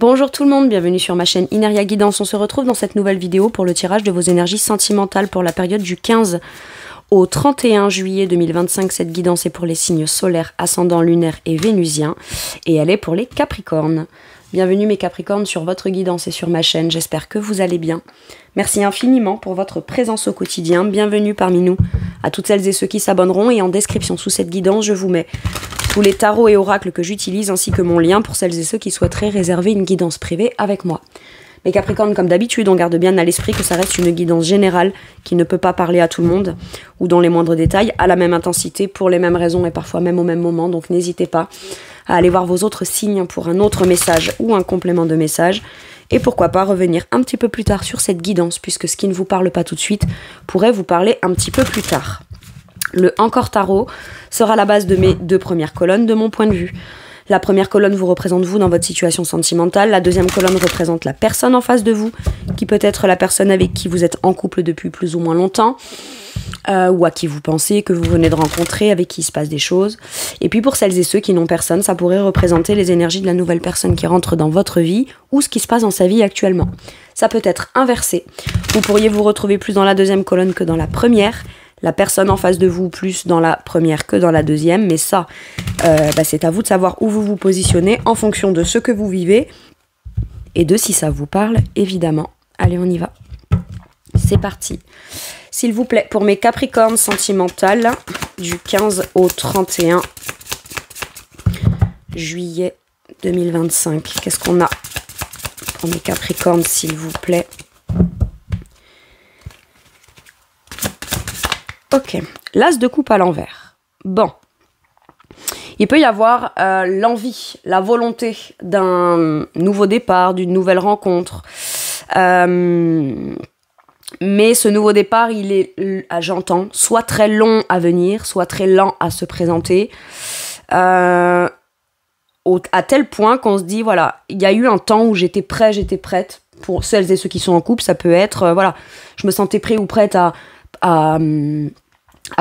Bonjour tout le monde, bienvenue sur ma chaîne Ineria Guidance. On se retrouve dans cette nouvelle vidéo pour le tirage de vos énergies sentimentales pour la période du 15 au 31 juillet 2025. Cette guidance est pour les signes solaires, ascendants, lunaires et vénusiens. Et elle est pour les Capricornes. Bienvenue mes Capricornes sur votre guidance et sur ma chaîne. J'espère que vous allez bien. Merci infiniment pour votre présence au quotidien. Bienvenue parmi nous à toutes celles et ceux qui s'abonneront. Et en description sous cette guidance, je vous mets tous les tarots et oracles que j'utilise ainsi que mon lien pour celles et ceux qui souhaiteraient réserver une guidance privée avec moi. Mes Capricornes, comme d'habitude, on garde bien à l'esprit que ça reste une guidance générale qui ne peut pas parler à tout le monde ou dans les moindres détails, à la même intensité, pour les mêmes raisons et parfois même au même moment. Donc n'hésitez pas à aller voir vos autres signes pour un autre message ou un complément de message. Et pourquoi pas revenir un petit peu plus tard sur cette guidance, puisque ce qui ne vous parle pas tout de suite pourrait vous parler un petit peu plus tard. Le Encore Tarot sera la base de mes deux premières colonnes de mon point de vue. La première colonne vous représente vous dans votre situation sentimentale. La deuxième colonne représente la personne en face de vous, qui peut être la personne avec qui vous êtes en couple depuis plus ou moins longtemps, ou à qui vous pensez, que vous venez de rencontrer, avec qui il se passe des choses. Et puis pour celles et ceux qui n'ont personne, ça pourrait représenter les énergies de la nouvelle personne qui rentre dans votre vie, ou ce qui se passe dans sa vie actuellement. Ça peut être inversé. Vous pourriez vous retrouver plus dans la deuxième colonne que dans la première. La personne en face de vous plus dans la première que dans la deuxième, mais ça, c'est à vous de savoir où vous vous positionnez en fonction de ce que vous vivez et de si ça vous parle, évidemment. Allez, on y va. C'est parti. S'il vous plaît, pour mes Capricornes sentimentales, du 15 au 31 juillet 2025, qu'est-ce qu'on a pour mes Capricornes, s'il vous plaît? Ok, l'as de coupe à l'envers. Bon, il peut y avoir l'envie, la volonté d'un nouveau départ, d'une nouvelle rencontre. Mais ce nouveau départ, il est, j'entends, soit très long à venir, soit très lent à se présenter. À tel point qu'on se dit, voilà, il y a eu un temps où j'étais prêt, j'étais prête. Pour celles et ceux qui sont en couple, ça peut être, voilà, je me sentais prêt ou prête à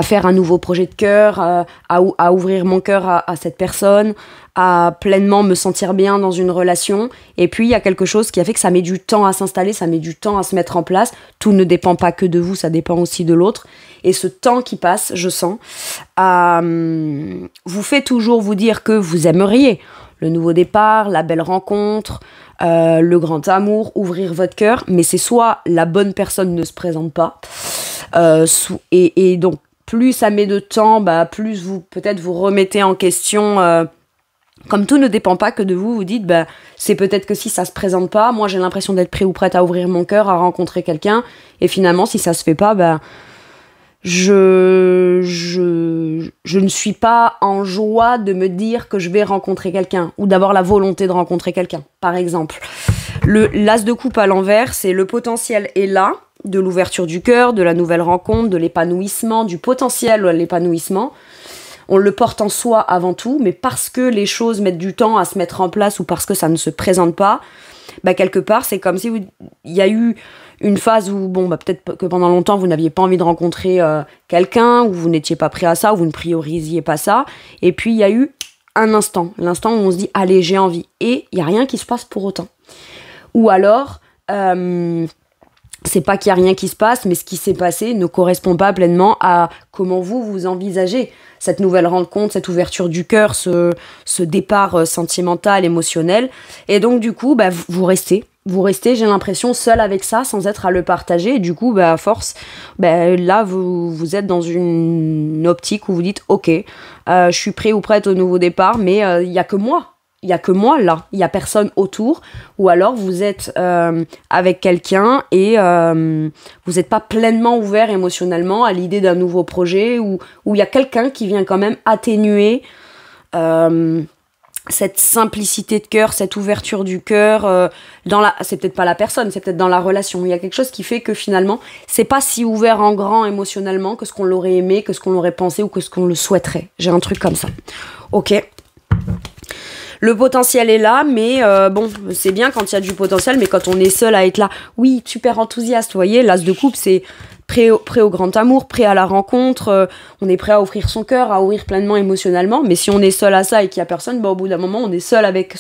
faire un nouveau projet de cœur, à ouvrir mon cœur à cette personne, à pleinement me sentir bien dans une relation. Et puis, il y a quelque chose qui a fait que ça met du temps à s'installer, ça met du temps à se mettre en place. Tout ne dépend pas que de vous, ça dépend aussi de l'autre. Et ce temps qui passe, je sens, vous fait toujours vous dire que vous aimeriez le nouveau départ, la belle rencontre, le grand amour, ouvrir votre cœur. Mais c'est soit la bonne personne ne se présente pas, et donc, plus ça met de temps, plus vous peut-être vous remettez en question. Comme tout ne dépend pas que de vous, vous dites, c'est peut-être que si ça se présente pas, moi j'ai l'impression d'être prêt ou prête à ouvrir mon cœur, à rencontrer quelqu'un, et finalement si ça se fait pas, je ne suis pas en joie de me dire que je vais rencontrer quelqu'un, ou d'avoir la volonté de rencontrer quelqu'un, par exemple. L'as de coupe à l'envers, c'est le potentiel est là, de l'ouverture du cœur, de la nouvelle rencontre, de l'épanouissement, du potentiel à l'épanouissement. On le porte en soi avant tout, mais parce que les choses mettent du temps à se mettre en place ou parce que ça ne se présente pas, quelque part, c'est comme si il y a eu une phase où, peut-être que pendant longtemps, vous n'aviez pas envie de rencontrer quelqu'un, ou vous n'étiez pas prêt à ça, ou vous ne priorisiez pas ça, et puis il y a eu un instant, l'instant où on se dit « Allez, j'ai envie », et il n'y a rien qui se passe pour autant. Ou alors... c'est pas qu'il n'y a rien qui se passe, mais ce qui s'est passé ne correspond pas pleinement à comment vous envisagez cette nouvelle rencontre, cette ouverture du cœur, ce départ sentimental, émotionnel. Et donc, du coup, vous restez, j'ai l'impression, seul avec ça, sans être à le partager. Et du coup, à force, là, vous êtes dans une optique où vous dites, ok, je suis prêt ou prête au nouveau départ, mais il n'y a que moi. Il n'y a que moi là, il n'y a personne autour, ou alors vous êtes avec quelqu'un et vous n'êtes pas pleinement ouvert émotionnellement à l'idée d'un nouveau projet, ou il y a quelqu'un qui vient quand même atténuer cette simplicité de cœur, cette ouverture du cœur. C'est peut-être pas la personne, c'est peut-être dans la relation. Il y a quelque chose qui fait que finalement, c'est pas si ouvert en grand émotionnellement que ce qu'on l'aurait aimé, que ce qu'on l'aurait pensé ou que ce qu'on le souhaiterait. J'ai un truc comme ça. Ok. Le potentiel est là, mais c'est bien quand il y a du potentiel, mais quand on est seul à être là, oui, super enthousiaste, vous voyez, l'as de coupe, c'est prêt au grand amour, prêt à la rencontre, on est prêt à offrir son cœur, à ouvrir pleinement émotionnellement, mais si on est seul à ça et qu'il y a personne, au bout d'un moment, on est seul avec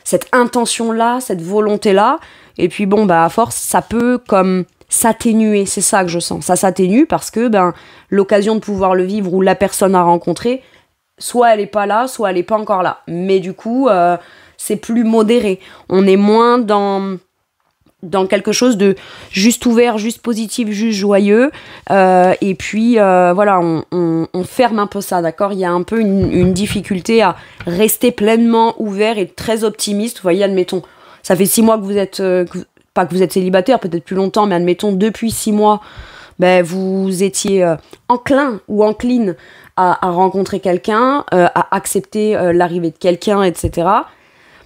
cette intention-là, cette volonté-là. Et puis bon, bah à force, ça peut comme s'atténuer, c'est ça que je sens. Ça s'atténue parce que l'occasion de pouvoir le vivre ou la personne à rencontrer, soit elle est pas là, soit elle est pas encore là. Mais du coup, c'est plus modéré. On est moins dans quelque chose de juste ouvert, juste positif, juste joyeux. Et puis, voilà, on ferme un peu ça, d'accord? Il y a un peu une difficulté à rester pleinement ouvert et très optimiste. Vous voyez, admettons, ça fait 6 mois que vous êtes... pas que vous êtes célibataire, peut-être plus longtemps, mais admettons, depuis 6 mois, vous étiez enclin ou encline à rencontrer quelqu'un, à accepter l'arrivée de quelqu'un, etc.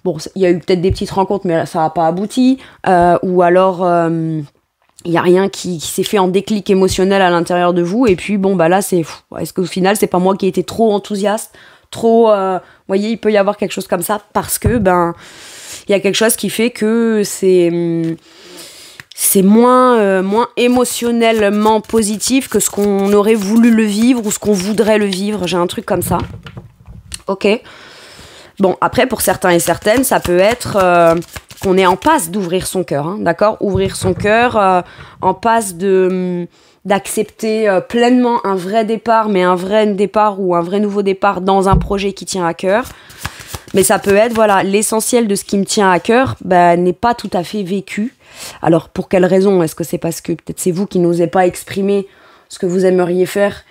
Bon, il y a eu peut-être des petites rencontres, mais ça n'a pas abouti. Ou alors, il n'y a rien qui s'est fait en déclic émotionnel à l'intérieur de vous. Et puis, bon, là, est-ce qu'au final, c'est pas moi qui ai été trop enthousiaste, trop... vous voyez, il peut y avoir quelque chose comme ça, parce que, il y a quelque chose qui fait que c'est moins émotionnellement positif que ce qu'on aurait voulu le vivre ou ce qu'on voudrait le vivre. J'ai un truc comme ça. Ok. Bon, après, pour certains et certaines, ça peut être qu'on est en passe d'ouvrir son cœur, hein, d'accord? Ouvrir son cœur, en passe d'accepter pleinement un vrai départ, mais un vrai départ ou un vrai nouveau départ dans un projet qui tient à cœur. Mais ça peut être, voilà, l'essentiel de ce qui me tient à cœur n'est pas tout à fait vécu. Alors, pour quelle raison? Est-ce que c'est parce que peut-être c'est vous qui n'osez pas exprimer ce que vous aimeriez faire,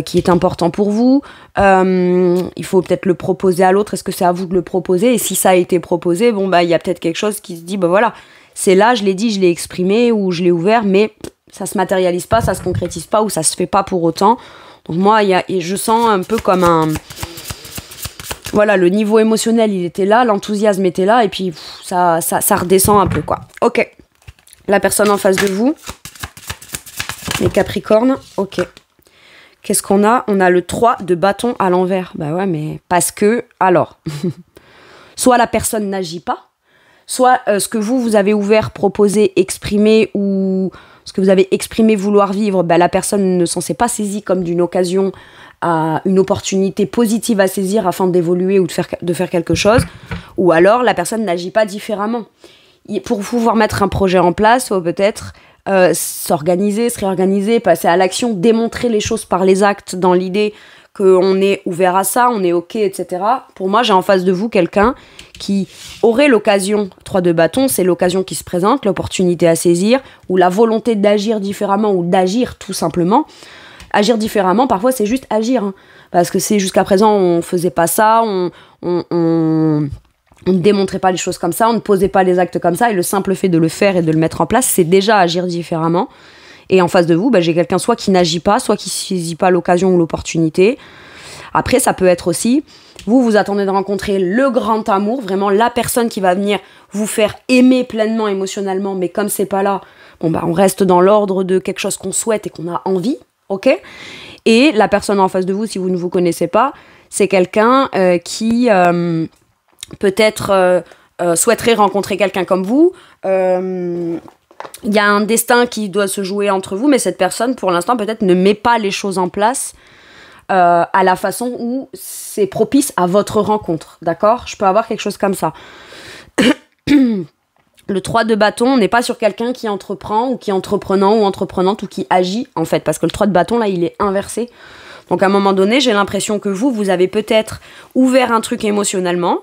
qui est important pour vous? Il faut peut-être le proposer à l'autre. Est-ce que c'est à vous de le proposer? Et si ça a été proposé, il y a peut-être quelque chose qui se dit, voilà, c'est là, je l'ai dit, je l'ai exprimé ou je l'ai ouvert, mais ça se matérialise pas, ça se concrétise pas ou ça se fait pas pour autant. Donc moi, je sens un peu comme voilà, le niveau émotionnel, il était là, l'enthousiasme était là, et puis ça redescend un peu, quoi. Ok. La personne en face de vous, les Capricornes, ok. Qu'est-ce qu'on a? On a le 3 de bâton à l'envers. Bah ouais, mais parce que, alors, soit la personne n'agit pas, soit ce que vous avez ouvert, proposé, exprimé, ou ce que vous avez exprimé vouloir vivre, la personne ne s'en s'est pas saisie comme d'une occasion, à une opportunité positive à saisir afin d'évoluer ou de faire quelque chose, ou alors la personne n'agit pas différemment. Pour pouvoir mettre un projet en place, il faut peut-être s'organiser, se réorganiser, passer à l'action, démontrer les choses par les actes dans l'idée qu'on est ouvert à ça, on est ok, etc. Pour moi, j'ai en face de vous quelqu'un qui aurait l'occasion, 3 de bâton, c'est l'occasion qui se présente, l'opportunité à saisir, ou la volonté d'agir différemment, ou d'agir tout simplement. Agir différemment, parfois c'est juste agir, hein, parce que c'est jusqu'à présent on faisait pas ça, on ne démontrait pas les choses comme ça, on ne posait pas les actes comme ça, et le simple fait de le faire et de le mettre en place, c'est déjà agir différemment. Et en face de vous, j'ai quelqu'un soit qui n'agit pas, soit qui saisit pas l'occasion ou l'opportunité. Après, ça peut être aussi, vous attendez de rencontrer le grand amour, vraiment la personne qui va venir vous faire aimer pleinement émotionnellement, mais comme c'est pas là, on reste dans l'ordre de quelque chose qu'on souhaite et qu'on a envie. Ok. Et la personne en face de vous, si vous ne vous connaissez pas, c'est quelqu'un qui peut-être souhaiterait rencontrer quelqu'un comme vous. Il y a un destin qui doit se jouer entre vous, mais cette personne, pour l'instant, peut-être ne met pas les choses en place à la façon où c'est propice à votre rencontre. D'accord? Je peux avoir quelque chose comme ça. Le 3 de bâton, on n'est pas sur quelqu'un qui entreprend ou qui est entreprenant ou entreprenante ou qui agit, en fait, parce que le 3 de bâton, là, il est inversé. Donc, à un moment donné, j'ai l'impression que vous avez peut-être ouvert un truc émotionnellement,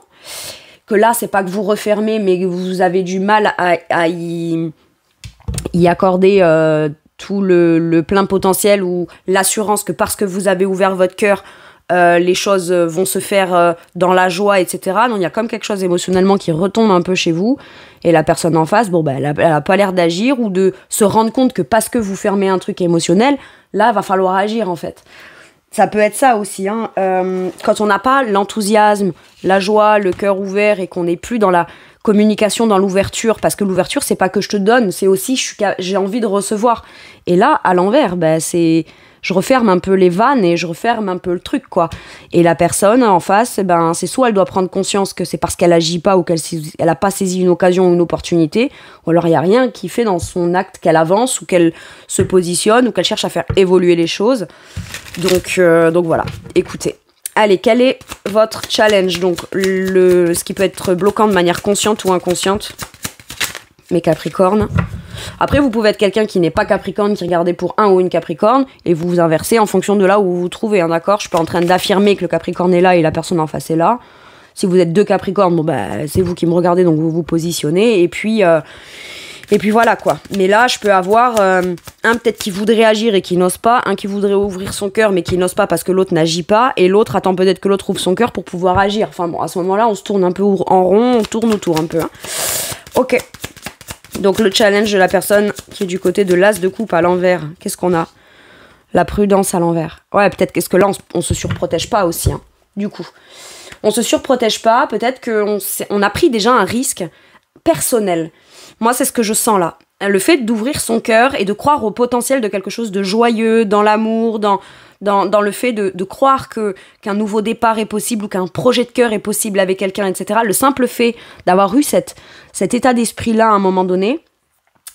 que là, c'est pas que vous refermez, mais que vous avez du mal à y accorder tout le plein potentiel ou l'assurance que parce que vous avez ouvert votre cœur, les choses vont se faire dans la joie, etc. Donc il y a comme quelque chose émotionnellement qui retombe un peu chez vous, et la personne en face, elle a pas l'air d'agir ou de se rendre compte que parce que vous fermez un truc émotionnel, là, va falloir agir, en fait. Ça peut être ça aussi, hein. Quand on n'a pas l'enthousiasme, la joie, le cœur ouvert, et qu'on n'est plus dans la communication, dans l'ouverture, parce que l'ouverture, c'est pas que je te donne, c'est aussi j'ai envie de recevoir. Et là, à l'envers, c'est je referme un peu les vannes et je referme un peu le truc, quoi. Et la personne en face, c'est soit elle doit prendre conscience que c'est parce qu'elle agit pas ou qu'elle a pas saisi une occasion ou une opportunité, ou alors il y a rien qui fait dans son acte qu'elle avance ou qu'elle se positionne ou qu'elle cherche à faire évoluer les choses. Donc voilà, écoutez. Allez, quel est votre challenge? Donc, ce qui peut être bloquant de manière consciente ou inconsciente. Mes Capricornes. Après, vous pouvez être quelqu'un qui n'est pas Capricorne, qui regardait pour un ou une Capricorne, et vous vous inversez en fonction de là où vous vous trouvez, hein, d'accord? Je suis pas en train d'affirmer que le Capricorne est là et la personne en face est là. Si vous êtes deux Capricornes, bon bah c'est vous qui me regardez, donc vous vous positionnez, et puis voilà quoi. Mais là, je peux avoir un peut-être qui voudrait agir et qui n'ose pas, un qui voudrait ouvrir son cœur mais qui n'ose pas parce que l'autre n'agit pas, et l'autre attend peut-être que l'autre ouvre son cœur pour pouvoir agir. Enfin bon, à ce moment-là, on se tourne un peu en rond, on tourne autour un peu. Hein. Ok. Donc le challenge de la personne qui est du côté de l'as de coupe à l'envers, qu'est-ce qu'on a? La prudence à l'envers. Ouais, peut-être qu'est-ce que là, on se surprotège pas aussi, hein, du coup. On se surprotège pas, peut-être qu'on a pris déjà un risque personnel. Moi, c'est ce que je sens là. Le fait d'ouvrir son cœur et de croire au potentiel de quelque chose de joyeux, dans l'amour, dans le fait de croire qu'un nouveau départ est possible ou qu'un projet de cœur est possible avec quelqu'un, etc. Le simple fait d'avoir eu cet état d'esprit-là à un moment donné,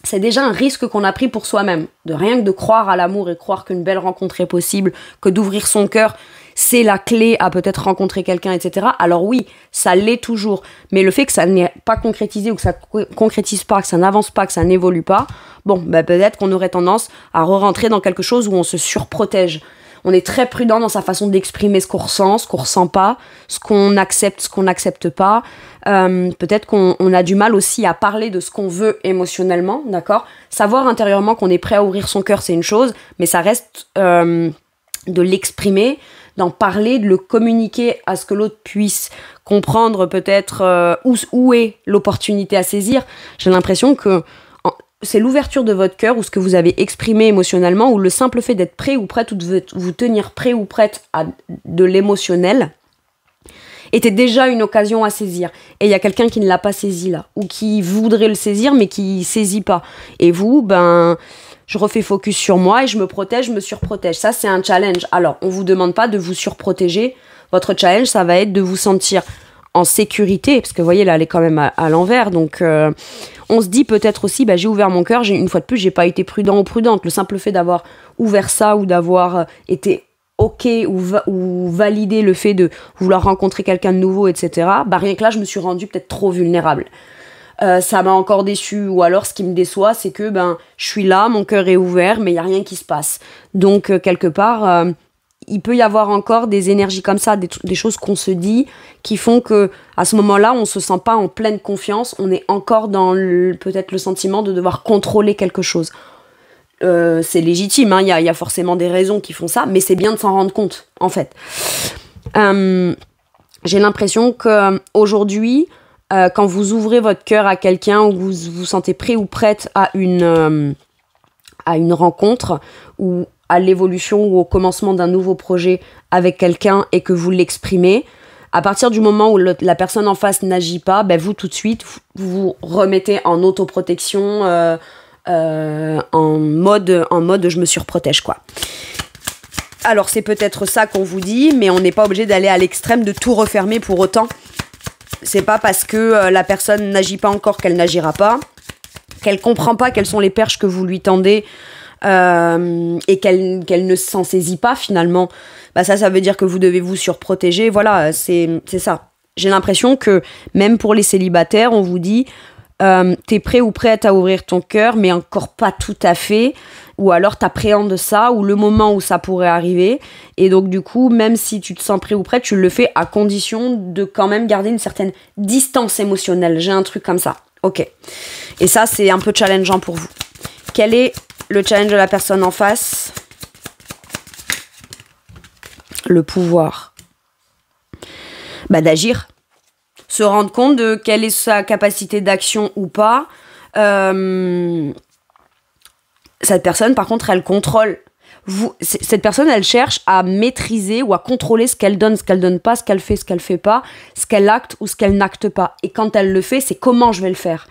c'est déjà un risque qu'on a pris pour soi-même. De rien que de croire à l'amour et croire qu'une belle rencontre est possible, que d'ouvrir son cœur, c'est la clé à peut-être rencontrer quelqu'un, etc. Alors oui, ça l'est toujours. Mais le fait que ça n'est pas concrétisé ou que ça concrétise pas, que ça n'avance pas, que ça n'évolue pas, bon, bah peut-être qu'on aurait tendance à re-rentrer dans quelque chose où on se surprotège. On est très prudent dans sa façon d'exprimer ce qu'on ressent pas, ce qu'on n'accepte pas. Peut-être qu'on a du mal aussi à parler de ce qu'on veut émotionnellement, d'accord? Savoir intérieurement qu'on est prêt à ouvrir son cœur, c'est une chose, mais ça reste de l'exprimer, d'en parler, de le communiquer à ce que l'autre puisse comprendre peut-être où est l'opportunité à saisir. J'ai l'impression que c'est l'ouverture de votre cœur ou ce que vous avez exprimé émotionnellement ou le simple fait d'être prêt ou prête ou de vous tenir prêt ou prête à de l'émotionnel était déjà une occasion à saisir. Et il y a quelqu'un qui ne l'a pas saisi là ou qui voudrait le saisir mais qui ne saisit pas. Et vous, je refais focus sur moi et je me protège, je me surprotège. Ça, c'est un challenge. Alors, on ne vous demande pas de vous surprotéger. Votre challenge, ça va être de vous sentir en sécurité, parce que vous voyez, là, elle est quand même à l'envers. Donc, on se dit peut-être aussi, j'ai ouvert mon cœur, une fois de plus, j'ai pas été prudent ou prudente. Le simple fait d'avoir ouvert ça ou d'avoir été OK ou validé le fait de vouloir rencontrer quelqu'un de nouveau, etc., rien que là, je me suis rendue peut-être trop vulnérable. Ça m'a encore déçue, ou alors ce qui me déçoit, c'est que je suis là, mon cœur est ouvert, mais il n'y a rien qui se passe. Donc, quelque part, il peut y avoir encore des énergies comme ça, des choses qu'on se dit, qui font que à ce moment-là, on ne se sent pas en pleine confiance, on est encore dans peut-être le sentiment de devoir contrôler quelque chose. C'est légitime, il y a forcément des raisons qui font ça, mais c'est bien de s'en rendre compte, en fait. J'ai l'impression qu'aujourd'hui, quand vous ouvrez votre cœur à quelqu'un ou vous vous sentez prêt ou prête à une rencontre ou à l'évolution ou au commencement d'un nouveau projet avec quelqu'un et que vous l'exprimez, à partir du moment où la personne en face n'agit pas, vous tout de suite, vous vous remettez en autoprotection, en mode je me surprotège, quoi. Alors c'est peut-être ça qu'on vous dit, mais on n'est pas obligé d'aller à l'extrême de tout refermer pour autant. C'est pas parce que la personne n'agit pas encore qu'elle n'agira pas, qu'elle comprend pas quelles sont les perches que vous lui tendez et qu'elle ne s'en saisit pas finalement. Ça veut dire que vous devez vous surprotéger. Voilà, c'est ça. J'ai l'impression que même pour les célibataires, on vous dit t'es prêt ou prête à ouvrir ton cœur, mais encore pas tout à fait. Ou alors t'appréhendes ça, ou le moment où ça pourrait arriver. Et donc du coup, même si tu te sens prêt ou prête, tu le fais à condition de quand même garder une certaine distance émotionnelle. J'ai un truc comme ça. Ok. Et ça, c'est un peu challengeant pour vous. Quel est le challenge de la personne en face? Le pouvoir. D'agir. Se rendre compte de quelle est sa capacité d'action ou pas. Cette personne, par contre, elle contrôle. Cette personne, elle cherche à maîtriser ou à contrôler ce qu'elle donne pas, ce qu'elle fait pas, ce qu'elle acte ou ce qu'elle n'acte pas. Et quand elle le fait, c'est comment je vais le faire.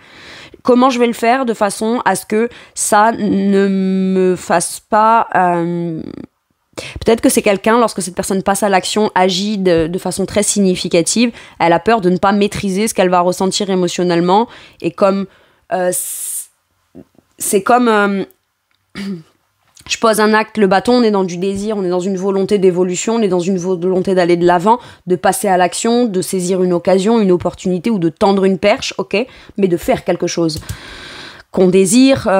Comment je vais le faire de façon à ce que ça ne me fasse pas... Peut-être que c'est quelqu'un, lorsque cette personne passe à l'action, agit de façon très significative, elle a peur de ne pas maîtriser ce qu'elle va ressentir émotionnellement. Et comme... c'est comme... Je pose un acte, le bâton, on est dans du désir, on est dans une volonté d'évolution, on est dans une volonté d'aller de l'avant, de passer à l'action, de saisir une occasion, une opportunité ou de tendre une perche, ok, mais de faire quelque chose qu'on désire,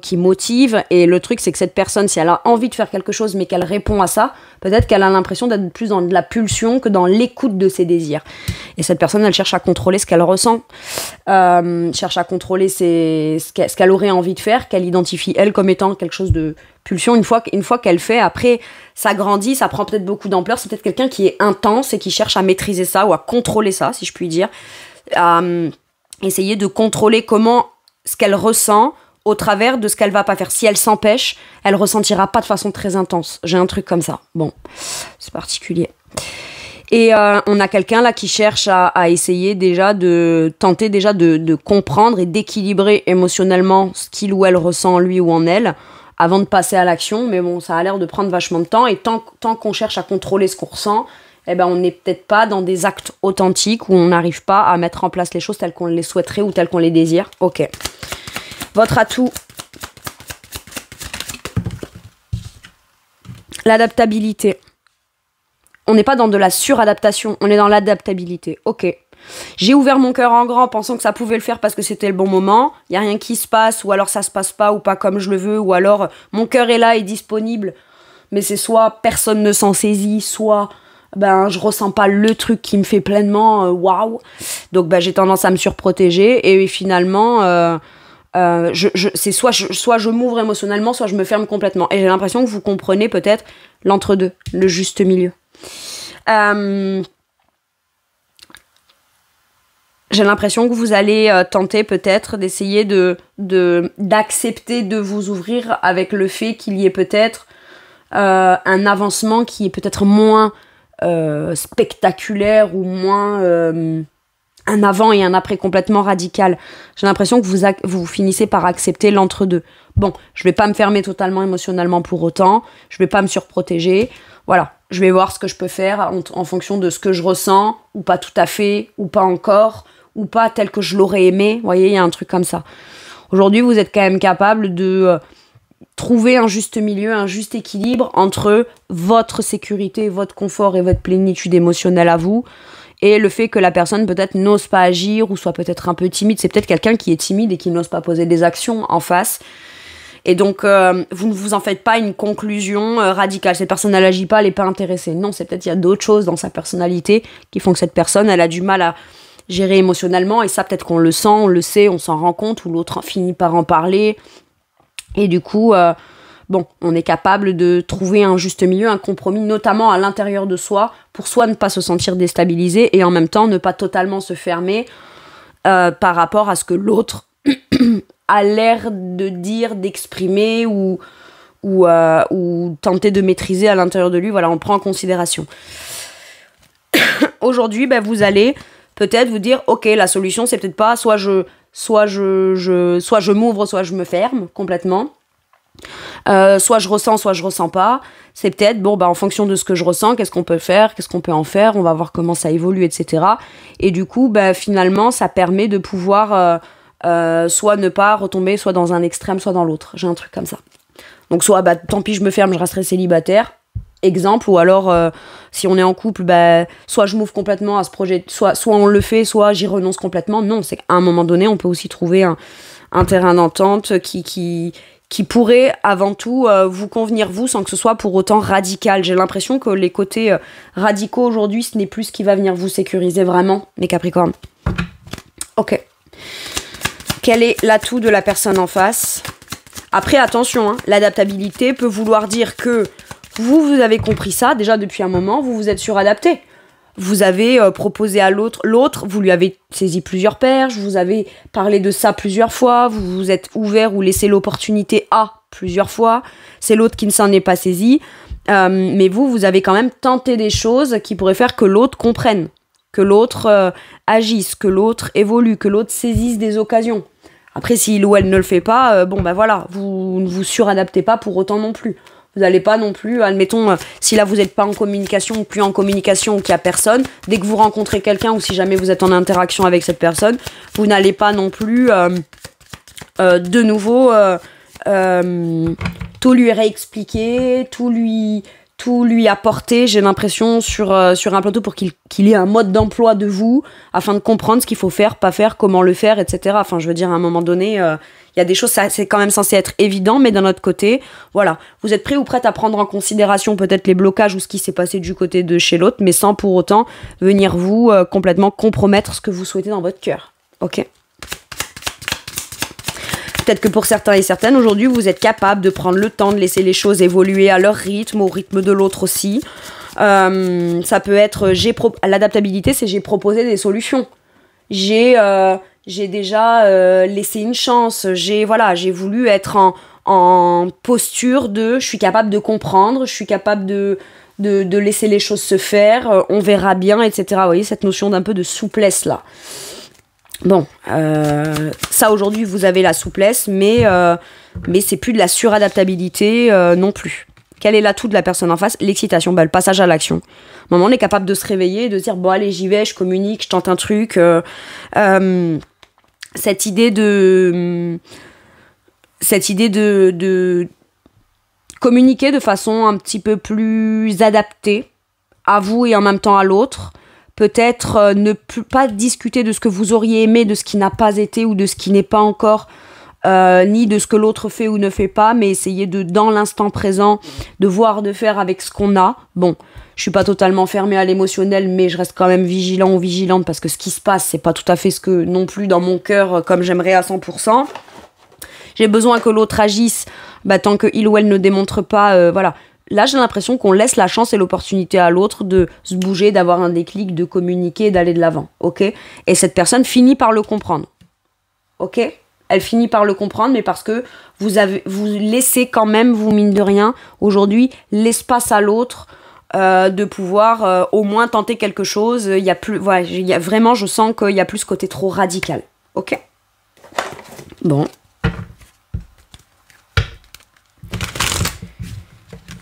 qui motive. Et le truc, c'est que cette personne, si elle a envie de faire quelque chose, mais qu'elle répond à ça, peut-être qu'elle a l'impression d'être plus dans de la pulsion que dans l'écoute de ses désirs. Et cette personne, elle cherche à contrôler ce qu'elle ressent, cherche à contrôler ce qu'elle aurait envie de faire, qu'elle identifie, elle, comme étant quelque chose de pulsion. Une fois qu'elle fait, après, ça grandit, ça prend peut-être beaucoup d'ampleur. C'est peut-être quelqu'un qui est intense et qui cherche à maîtriser ça ou à contrôler ça, si je puis dire. Essayer de contrôler ce qu'elle ressent au travers de ce qu'elle va pas faire. Si elle s'empêche, elle ressentira pas de façon très intense. J'ai un truc comme ça. Bon, c'est particulier. Et on a quelqu'un là qui cherche à essayer déjà de comprendre et d'équilibrer émotionnellement ce qu'il ou elle ressent en lui ou en elle avant de passer à l'action. Mais bon, ça a l'air de prendre vachement de temps. Et tant qu'on cherche à contrôler ce qu'on ressent, eh ben, on n'est peut-être pas dans des actes authentiques où on n'arrive pas à mettre en place les choses telles qu'on les souhaiterait ou telles qu'on les désire. Ok. Votre atout. L'adaptabilité. On n'est pas dans de la suradaptation, on est dans l'adaptabilité. Ok. J'ai ouvert mon cœur en grand pensant que ça pouvait le faire parce que c'était le bon moment. Il n'y a rien qui se passe, ou alors ça se passe pas ou pas comme je le veux, ou alors mon cœur est là et disponible, mais c'est soit personne ne s'en saisit, soit je ressens pas le truc qui me fait pleinement waouh. Donc j'ai tendance à me surprotéger et finalement c'est soit je m'ouvre émotionnellement, soit je me ferme complètement. Et j'ai l'impression que vous comprenez peut-être l'entre-deux, le juste milieu. J'ai l'impression que vous allez tenter peut-être d'essayer d'accepter de vous ouvrir avec le fait qu'il y ait peut-être un avancement qui est peut-être moins spectaculaire ou moins un avant et un après complètement radical. J'ai l'impression que vous finissez par accepter l'entre-deux. Bon, je vais pas me fermer totalement émotionnellement pour autant, je vais pas me surprotéger, voilà, je vais voir ce que je peux faire en fonction de ce que je ressens, ou pas tout à fait, ou pas encore, ou pas tel que je l'aurais aimé. Vous voyez, il y a un truc comme ça. Aujourd'hui, vous êtes quand même capable de trouver un juste milieu, un juste équilibre entre votre sécurité, votre confort et votre plénitude émotionnelle à vous, et le fait que la personne peut-être n'ose pas agir ou soit peut-être un peu timide. C'est peut-être quelqu'un qui est timide et qui n'ose pas poser des actions en face. Et donc, vous ne vous en faites pas une conclusion radicale. Cette personne, elle n'agit pas, elle n'est pas intéressée. Non, c'est peut-être qu'il y a d'autres choses dans sa personnalité qui font que cette personne, elle a du mal à gérer émotionnellement. Et ça, peut-être qu'on le sent, on le sait, on s'en rend compte, ou l'autre finit par en parler. Et du coup, on est capable de trouver un juste milieu, un compromis, notamment à l'intérieur de soi, pour soit ne pas se sentir déstabilisé et en même temps ne pas totalement se fermer par rapport à ce que l'autre a l'air de dire, d'exprimer ou tenter de maîtriser à l'intérieur de lui. Voilà, on prend en considération. Aujourd'hui, vous allez peut-être vous dire, ok, la solution, c'est peut-être pas soit je m'ouvre, soit je me ferme complètement. Soit je ressens, soit je ressens pas. C'est peut-être, en fonction de ce que je ressens, qu'est-ce qu'on peut faire, qu'est-ce qu'on peut en faire, on va voir comment ça évolue, etc. Et du coup, finalement, ça permet de pouvoir soit ne pas retomber soit dans un extrême, soit dans l'autre. J'ai un truc comme ça. Donc soit, tant pis, je me ferme, je resterai célibataire, exemple, ou alors, si on est en couple, soit je m'ouvre complètement à ce projet, soit on le fait, soit j'y renonce complètement. Non, c'est qu'à un moment donné, on peut aussi trouver un terrain d'entente qui pourrait avant tout vous convenir vous, sans que ce soit pour autant radical. J'ai l'impression que les côtés radicaux aujourd'hui, ce n'est plus ce qui va venir vous sécuriser vraiment, les Capricornes. Ok. Quel est l'atout de la personne en face ? Après, attention, l'adaptabilité peut vouloir dire que vous avez compris ça déjà depuis un moment, vous vous êtes suradapté. Vous avez proposé à l'autre, vous lui avez saisi plusieurs perches, vous avez parlé de ça plusieurs fois, vous vous êtes ouvert ou laissé l'opportunité à plusieurs fois, c'est l'autre qui ne s'en est pas saisi, mais vous avez quand même tenté des choses qui pourraient faire que l'autre comprenne, que l'autre agisse, que l'autre évolue, que l'autre saisisse des occasions. Après, s'il ou elle ne le fait pas, voilà, vous ne vous suradaptez pas pour autant non plus. Vous n'allez pas non plus, admettons, si là vous n'êtes pas en communication ou plus en communication ou qu'il n'y a personne, dès que vous rencontrez quelqu'un ou si jamais vous êtes en interaction avec cette personne, vous n'allez pas non plus de nouveau tout lui réexpliquer, tout lui apporter, j'ai l'impression, sur un plateau pour qu'il ait un mode d'emploi de vous, afin de comprendre ce qu'il faut faire, pas faire, comment le faire, etc. Enfin, je veux dire, à un moment donné, il y a des choses, c'est quand même censé être évident, mais d'un autre côté, voilà, vous êtes prêt ou prête à prendre en considération peut-être les blocages ou ce qui s'est passé du côté de chez l'autre, mais sans pour autant venir vous complètement compromettre ce que vous souhaitez dans votre cœur. Ok ? Peut-être que pour certains et certaines, aujourd'hui, vous êtes capable de prendre le temps de laisser les choses évoluer à leur rythme, au rythme de l'autre aussi. Ça peut être, l'adaptabilité, c'est j'ai proposé des solutions. J'ai déjà laissé une chance. J'ai voulu être en posture de, je suis capable de comprendre, je suis capable de laisser les choses se faire, on verra bien, etc. Vous voyez, cette notion d'un peu de souplesse là. Bon, ça aujourd'hui vous avez la souplesse, mais c'est plus de la suradaptabilité non plus. Quel est l'atout de la personne en face? L'excitation, le passage à l'action. À un moment, on est capable de se réveiller et de se dire bon allez j'y vais, je communique, je tente un truc. Cette idée de communiquer de façon un petit peu plus adaptée à vous et en même temps à l'autre. Peut-être ne pas discuter de ce que vous auriez aimé, de ce qui n'a pas été ou de ce qui n'est pas encore, ni de ce que l'autre fait ou ne fait pas, mais essayer de, dans l'instant présent, de voir, de faire avec ce qu'on a. Bon, je suis pas totalement fermée à l'émotionnel, mais je reste quand même vigilant ou vigilante parce que ce qui se passe, c'est pas tout à fait ce que non plus dans mon cœur comme j'aimerais à 100%. J'ai besoin que l'autre agisse, tant qu'il ou elle ne démontre pas, voilà. Là, j'ai l'impression qu'on laisse la chance et l'opportunité à l'autre de se bouger, d'avoir un déclic, de communiquer, d'aller de l'avant, ok ? Et cette personne finit par le comprendre, ok ? Elle finit par le comprendre, mais parce que vous laissez quand même, vous mine de rien, aujourd'hui, l'espace à l'autre de pouvoir au moins tenter quelque chose. Il y a plus, voilà, vraiment, je sens qu'il y a plus ce côté trop radical, ok ? Bon.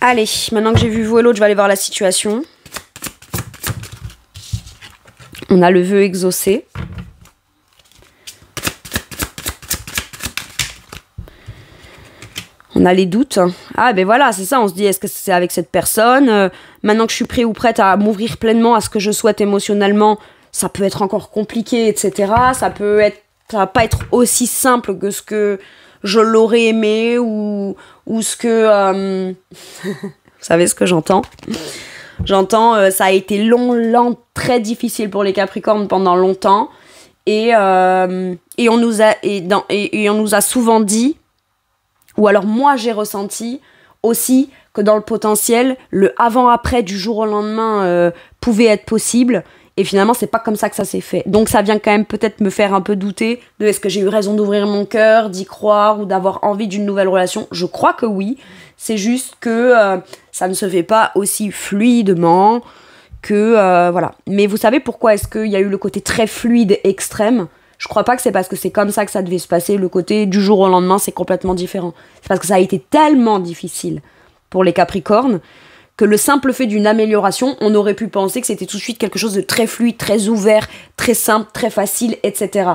Allez, maintenant que j'ai vu vous et l'autre, je vais aller voir la situation. On a le vœu exaucé. On a les doutes. Ah ben voilà, c'est ça, on se dit, est-ce que c'est avec cette personne maintenant que je suis prêt ou prête à m'ouvrir pleinement à ce que je souhaite émotionnellement, ça peut être encore compliqué, etc. Ça va pas être aussi simple que ce que je l'aurais aimé ou ce que... Vous savez ce que j'entends? J'entends, ça a été lent, très difficile pour les Capricornes pendant longtemps. Et on nous a souvent dit, ou alors moi j'ai ressenti aussi que dans le potentiel, le avant-après du jour au lendemain pouvait être possible. Et finalement, c'est pas comme ça que ça s'est fait. Donc ça vient quand même peut-être me faire un peu douter de est-ce que j'ai eu raison d'ouvrir mon cœur, d'y croire ou d'avoir envie d'une nouvelle relation. Je crois que oui. C'est juste que ça ne se fait pas aussi fluidement que... voilà. Mais vous savez pourquoi est-ce qu'il y a eu le côté très fluide extrême? Je crois pas que c'est parce que c'est comme ça que ça devait se passer. Le côté du jour au lendemain, c'est complètement différent. C'est parce que ça a été tellement difficile pour les Capricornes que le simple fait d'une amélioration, on aurait pu penser que c'était tout de suite quelque chose de très fluide, très ouvert, très simple, très facile, etc.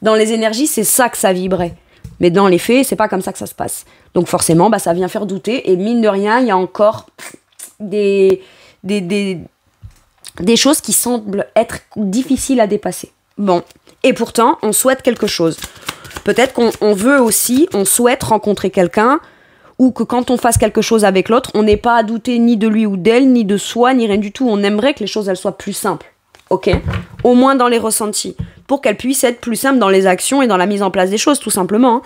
Dans les énergies, c'est ça que ça vibrait. Mais dans les faits, c'est pas comme ça que ça se passe. Donc forcément, ça vient faire douter. Et mine de rien, il y a encore des choses qui semblent être difficiles à dépasser. Bon. Et pourtant, on souhaite quelque chose. Peut-être qu'on veut aussi, on souhaite rencontrer quelqu'un, ou que quand on fasse quelque chose avec l'autre, on n'est pas à douter ni de lui ou d'elle, ni de soi, ni rien du tout. On aimerait que les choses elles soient plus simples, ok ? Au moins dans les ressentis, pour qu'elles puissent être plus simples dans les actions et dans la mise en place des choses, tout simplement.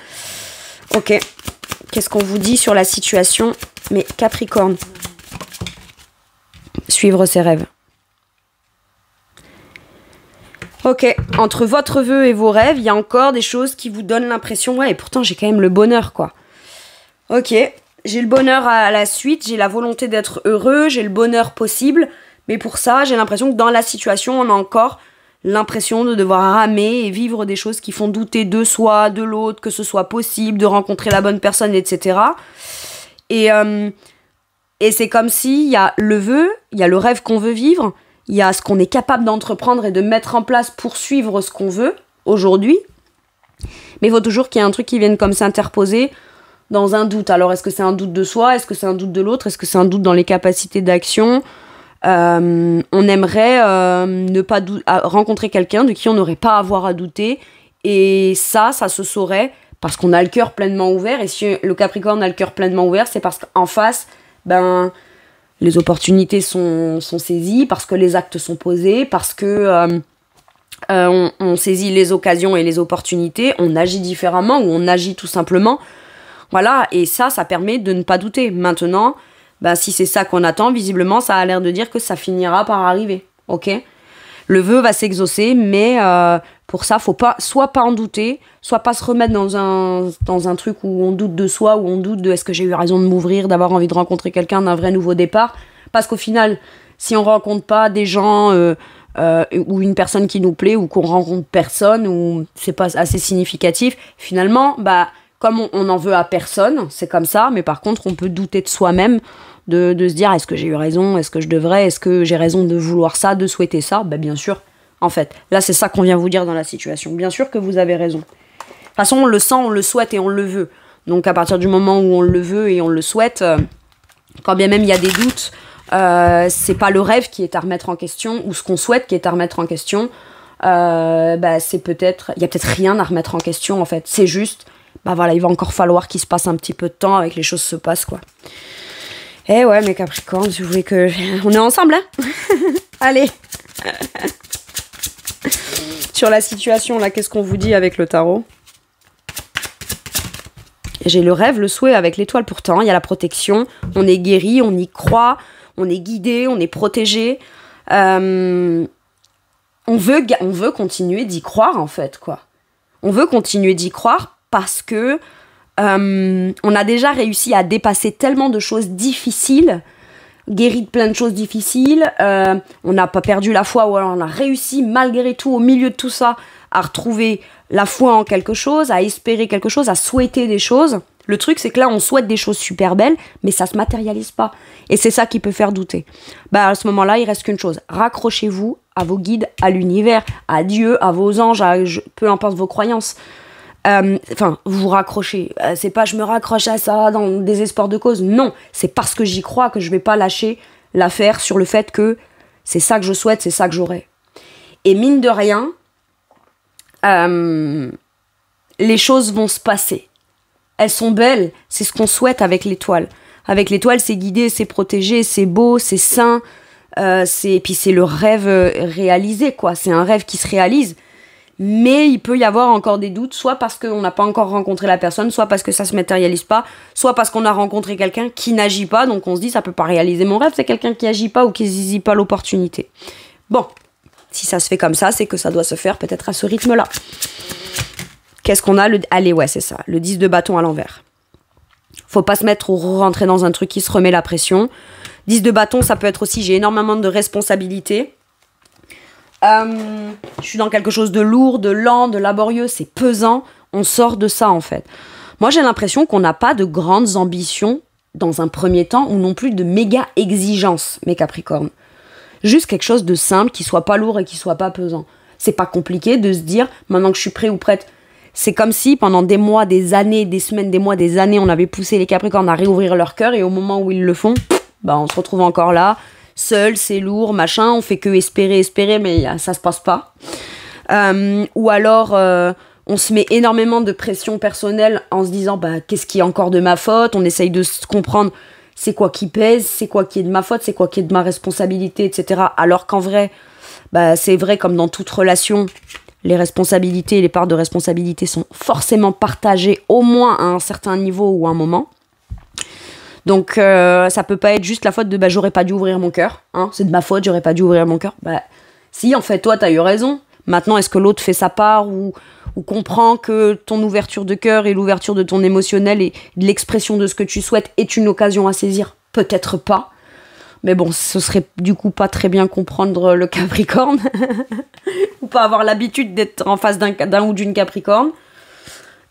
Ok, qu'est-ce qu'on vous dit sur la situation? Mais Capricorne, suivre ses rêves. Ok, entre votre vœu et vos rêves, il y a encore des choses qui vous donnent l'impression, ouais, et pourtant j'ai quand même le bonheur, quoi. Ok, j'ai le bonheur à la suite, j'ai la volonté d'être heureux, j'ai le bonheur possible, mais pour ça, j'ai l'impression que dans la situation, on a encore l'impression de devoir ramer et vivre des choses qui font douter de soi, de l'autre, que ce soit possible, de rencontrer la bonne personne, etc. Et c'est comme s'il y a le vœu, il y a le rêve qu'on veut vivre, il y a ce qu'on est capable d'entreprendre et de mettre en place pour suivre ce qu'on veut aujourd'hui, mais il faut toujours qu'il y ait un truc qui vienne comme s'interposer dans un doute. Alors, est-ce que c'est un doute de soi? Est-ce que c'est un doute de l'autre? Est-ce que c'est un doute dans les capacités d'action? On aimerait ne pas rencontrer quelqu'un de qui on n'aurait pas à avoir à douter. Et ça se saurait parce qu'on a le cœur pleinement ouvert. Et si le Capricorne a le cœur pleinement ouvert, c'est parce qu'en face, les opportunités sont saisies, parce que les actes sont posés, parce que on saisit les occasions et les opportunités, on agit différemment ou on agit tout simplement. Voilà, et ça permet de ne pas douter. Maintenant, si c'est ça qu'on attend, visiblement, ça a l'air de dire que ça finira par arriver, ok? Le vœu va s'exaucer, mais pour ça, faut pas, soit pas en douter, soit pas se remettre dans un truc où on doute de soi, où on doute de est-ce que j'ai eu raison de m'ouvrir, d'avoir envie de rencontrer quelqu'un, d'un vrai nouveau départ. Parce qu'au final, si on rencontre pas des gens ou une personne qui nous plaît, ou qu'on rencontre personne, ou c'est pas assez significatif, finalement, comme on n'en veut à personne, c'est comme ça, mais par contre, on peut douter de soi-même, de se dire, est-ce que j'ai eu raison, est-ce que je devrais, est-ce que j'ai raison de vouloir ça, de souhaiter ça? Bien sûr, en fait. Là, c'est ça qu'on vient vous dire dans la situation. Bien sûr que vous avez raison. De toute façon, on le sent, on le souhaite et on le veut. Donc, à partir du moment où on le veut et on le souhaite, quand bien même il y a des doutes, c'est pas le rêve qui est à remettre en question, ou ce qu'on souhaite qui est à remettre en question. C'est peut-être... Il y a peut-être rien à remettre en question, en fait. C'est juste... il va encore falloir qu'il se passe un petit peu de temps avec les choses se passent, quoi. Eh ouais, mes Capricornes, si vous voulez que... On est ensemble, hein? Allez. Sur la situation, là, qu'est-ce qu'on vous dit avec le tarot? J'ai le rêve, le souhait avec l'étoile pourtant. Il y a la protection. On est guéri, on y croit. On est guidé, on est protégé. On veut continuer d'y croire, en fait, quoi. On veut continuer d'y croire parce que on a déjà réussi à dépasser tellement de choses difficiles, guéri de plein de choses difficiles, on n'a pas perdu la foi, ou alors on a réussi malgré tout, au milieu de tout ça, à retrouver la foi en quelque chose, à espérer quelque chose, à souhaiter des choses. Le truc, c'est que là, on souhaite des choses super belles, mais ça se matérialise pas. Et c'est ça qui peut faire douter. À ce moment-là, il reste qu'une chose. Raccrochez-vous à vos guides, à l'univers, à Dieu, à vos anges, peu importe vos croyances. Vous raccrochez. C'est pas je me raccroche à ça dans le désespoir de cause. Non, c'est parce que j'y crois que je vais pas lâcher l'affaire sur le fait que c'est ça que je souhaite, c'est ça que j'aurai. Et mine de rien, les choses vont se passer. Elles sont belles, c'est ce qu'on souhaite avec l'étoile. Avec l'étoile, c'est guidé, c'est protégé, c'est beau, c'est sain, puis c'est le rêve réalisé, quoi. C'est un rêve qui se réalise. Mais il peut y avoir encore des doutes, soit parce qu'on n'a pas encore rencontré la personne, soit parce que ça se matérialise pas, soit parce qu'on a rencontré quelqu'un qui n'agit pas, donc on se dit ça peut pas réaliser mon rêve, c'est quelqu'un qui agit pas ou qui saisit pas l'opportunité. Bon, si ça se fait comme ça, c'est que ça doit se faire peut-être à ce rythme-là. Qu'est-ce qu'on a? Allez, ouais, c'est ça, le 10 de bâton à l'envers. Faut pas se mettre ou rentrer dans un truc qui se remet la pression. 10 de bâton, ça peut être aussi, j'ai énormément de responsabilités. Je suis dans quelque chose de lourd, de lent, de laborieux, c'est pesant. On sort de ça, en fait. Moi, j'ai l'impression qu'on n'a pas de grandes ambitions dans un premier temps, ou non plus de méga exigences, mes Capricornes. Juste quelque chose de simple, qui soit pas lourd et qui soit pas pesant. C'est pas compliqué de se dire, maintenant que je suis prêt ou prête. C'est comme si pendant des mois, des années, des semaines, des mois, des années, on avait poussé les Capricornes à réouvrir leur cœur, et au moment où ils le font, on se retrouve encore là, seul, c'est lourd, machin, on fait que espérer, mais ça se passe pas. Ou alors, on se met énormément de pression personnelle en se disant, qu'est-ce qui est encore de ma faute? On essaye de se comprendre, c'est quoi qui pèse, c'est quoi qui est de ma faute, c'est quoi qui est de ma responsabilité, etc. Alors qu'en vrai, c'est vrai comme dans toute relation, les responsabilités et les parts de responsabilité sont forcément partagées au moins à un certain niveau ou à un moment. Donc ça peut pas être juste la faute de j'aurais pas dû ouvrir mon cœur, hein, c'est de ma faute, j'aurais pas dû ouvrir mon cœur. Si, en fait, toi t'as eu raison. Maintenant, est-ce que l'autre fait sa part ou comprend que ton ouverture de cœur et l'ouverture de ton émotionnel et de l'expression de ce que tu souhaites est une occasion à saisir? Peut-être pas. Mais bon, ce serait du coup pas très bien comprendre le Capricorne ou pas avoir l'habitude d'être en face d'un ou d'une Capricorne.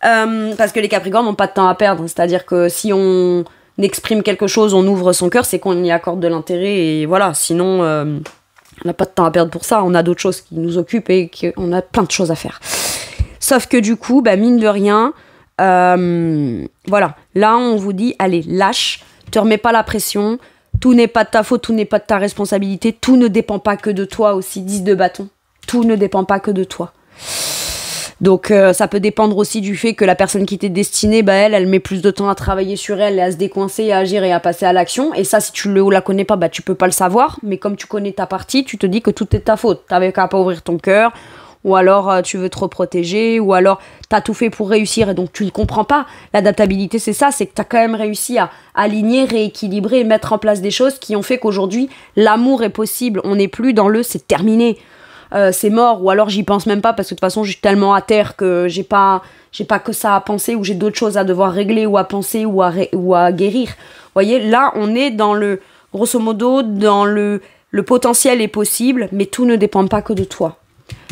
Parce que les Capricornes n'ont pas de temps à perdre. C'est-à-dire que si on exprime quelque chose, on ouvre son cœur, c'est qu'on y accorde de l'intérêt et voilà. Sinon, on n'a pas de temps à perdre pour ça. On a d'autres choses qui nous occupent et qu'on a plein de choses à faire. Sauf que du coup, mine de rien, voilà, Là, on vous dit, allez, lâche, te remets pas la pression, tout n'est pas de ta faute, tout n'est pas de ta responsabilité, tout ne dépend pas que de toi aussi, 10 de bâton. Tout ne dépend pas que de toi. Donc ça peut dépendre aussi du fait que la personne qui t'est destinée, bah elle met plus de temps à travailler sur elle et à se décoincer, à agir et à passer à l'action. Et ça, si tu la connais pas, bah tu peux pas le savoir. Mais comme tu connais ta partie, tu te dis que tout est de ta faute. T'avais qu'à pas ouvrir ton cœur, ou alors tu veux te reprotéger, ou alors t'as tout fait pour réussir et donc tu ne comprends pas. L'adaptabilité, c'est ça, c'est que t'as quand même réussi à aligner, rééquilibrer et mettre en place des choses qui ont fait qu'aujourd'hui, l'amour est possible. On n'est plus dans le « c'est terminé ». C'est mort, ou alors j'y pense même pas parce que de toute façon je suis tellement à terre que j'ai pas que ça à penser, ou j'ai d'autres choses à devoir régler ou à penser ou à guérir. Vous voyez, là on est dans le, grosso modo, dans le potentiel est possible, mais tout ne dépend pas que de toi.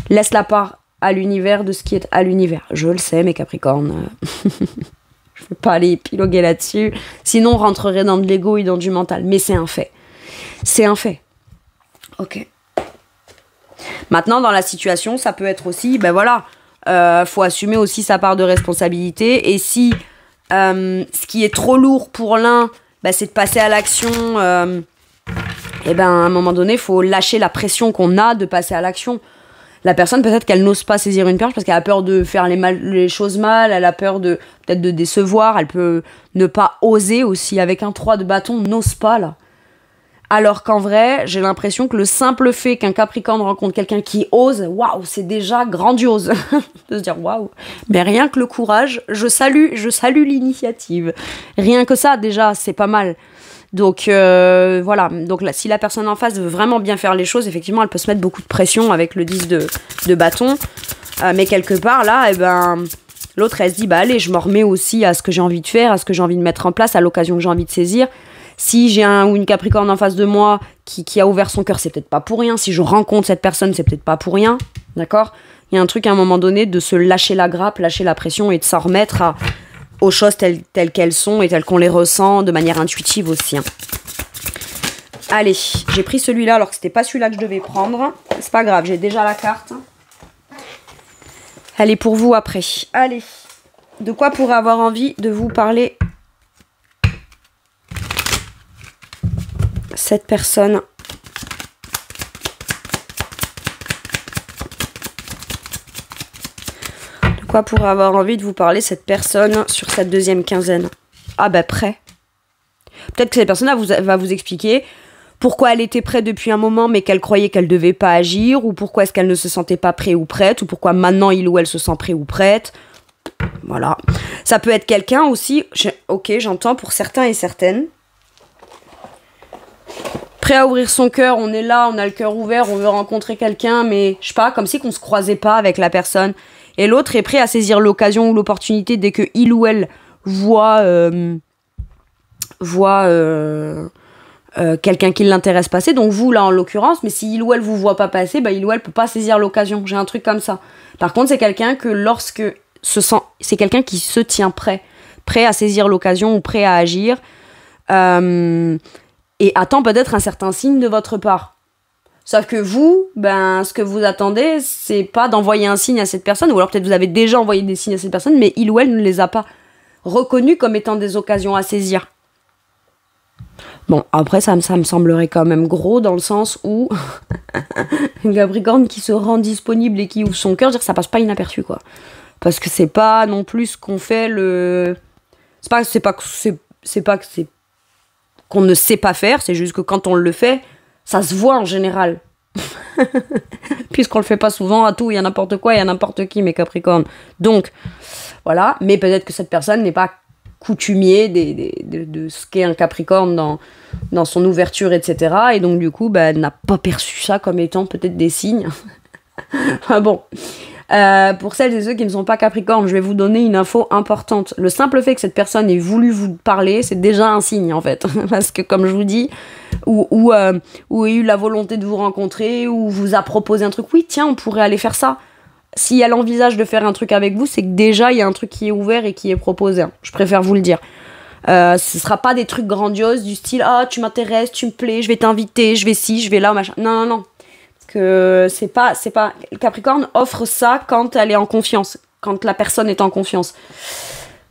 Laisse la part à l'univers de ce qui est à l'univers. Je le sais mes Capricornes, je veux pas aller épiloguer là-dessus, sinon on rentrerait dans de l'ego et dans du mental, mais c'est un fait. C'est un fait. Ok. Maintenant, dans la situation, ça peut être aussi, ben voilà, faut assumer aussi sa part de responsabilité. Et si ce qui est trop lourd pour l'un, ben, c'est de passer à l'action, et ben à un moment donné, il faut lâcher la pression qu'on a de passer à l'action. La personne, peut-être qu'elle n'ose pas saisir une perche parce qu'elle a peur de faire les choses mal, elle a peur peut-être de décevoir, elle peut ne pas oser aussi. Avec un 3 de bâton, n'ose pas là. Alors qu'en vrai, j'ai l'impression que le simple fait qu'un Capricorne rencontre quelqu'un qui ose, waouh, c'est déjà grandiose. De se dire waouh. Mais rien que le courage, je salue l'initiative. Rien que ça, déjà, c'est pas mal. Donc voilà. Donc là, si la personne en face veut vraiment bien faire les choses, effectivement, elle peut se mettre beaucoup de pression avec le 10 de bâton. Mais quelque part, là, eh ben, l'autre, elle se dit, bah allez, je m'en remets aussi à ce que j'ai envie de faire, à ce que j'ai envie de mettre en place, à l'occasion que j'ai envie de saisir. Si j'ai un ou une Capricorne en face de moi qui a ouvert son cœur, c'est peut-être pas pour rien. Si je rencontre cette personne, c'est peut-être pas pour rien. D'accord ? Il y a un truc à un moment donné de se lâcher la grappe, lâcher la pression et de s'en remettre aux choses telles qu'elles sont et telles qu'on les ressent de manière intuitive aussi. Hein. Allez, j'ai pris celui-là alors que c'était pas celui-là que je devais prendre. C'est pas grave, j'ai déjà la carte. Elle est pour vous après. Allez, de quoi pourrait avoir envie de vous parler cette personne? De quoi pourrait avoir envie de vous parler cette personne sur cette deuxième quinzaine? Ah bah prêt. Peut-être que cette personne-là va vous expliquer pourquoi elle était prête depuis un moment mais qu'elle croyait qu'elle devait pas agir, ou pourquoi est-ce qu'elle ne se sentait pas prête ou prête, ou pourquoi maintenant il ou elle se sent prêt ou prête. Voilà. Ça peut être quelqu'un aussi, ok, j'entends pour certains et certaines, prêt à ouvrir son cœur, on est là, on a le cœur ouvert, on veut rencontrer quelqu'un, mais je sais pas, comme si qu'on se croisait pas avec la personne. Et l'autre est prêt à saisir l'occasion ou l'opportunité dès que il ou elle voit quelqu'un qui l'intéresse passer. Donc vous là en l'occurrence, mais si il ou elle vous voit pas passer, bah il ou elle peut pas saisir l'occasion. J'ai un truc comme ça. Par contre, c'est quelqu'un que c'est quelqu'un qui se tient prêt à saisir l'occasion ou prêt à agir. Et attend peut-être un certain signe de votre part. Sauf que vous, ben, ce que vous attendez, c'est pas d'envoyer un signe à cette personne, ou alors peut-être vous avez déjà envoyé des signes à cette personne, mais il ou elle ne les a pas reconnus comme étant des occasions à saisir. Bon, après, ça me semblerait quand même gros, dans le sens où un Capricorne qui se rend disponible et qui ouvre son cœur, dire que ça passe pas inaperçu, quoi. Parce que c'est pas non plus ce qu'on fait c'est pas qu'on ne sait pas faire, c'est juste que quand on le fait, ça se voit en général. Puisqu'on le fait pas souvent à tout, il y a n'importe quoi, il y a n'importe qui, mes Capricornes. Donc, voilà, mais peut-être que cette personne n'est pas coutumier de ce qu'est un Capricorne dans son ouverture, etc. Et donc, du coup, elle n'a pas perçu ça comme étant peut-être des signes. Enfin bon. Pour celles et ceux qui ne sont pas Capricorne, je vais vous donner une info importante. Le simple fait que cette personne ait voulu vous parler, c'est déjà un signe en fait. Parce que comme je vous dis, ou ait eu la volonté de vous rencontrer, ou vous a proposé un truc, oui tiens on pourrait aller faire ça. Si elle envisage de faire un truc avec vous, c'est que déjà il y a un truc qui est ouvert et qui est proposé. Je préfère vous le dire. Ce sera pas des trucs grandioses du style ah tu m'intéresses, tu me plais, je vais t'inviter, je vais ci, je vais là, machin. Non. Que c'est pas Capricorne offre ça quand elle est en confiance, quand la personne est en confiance.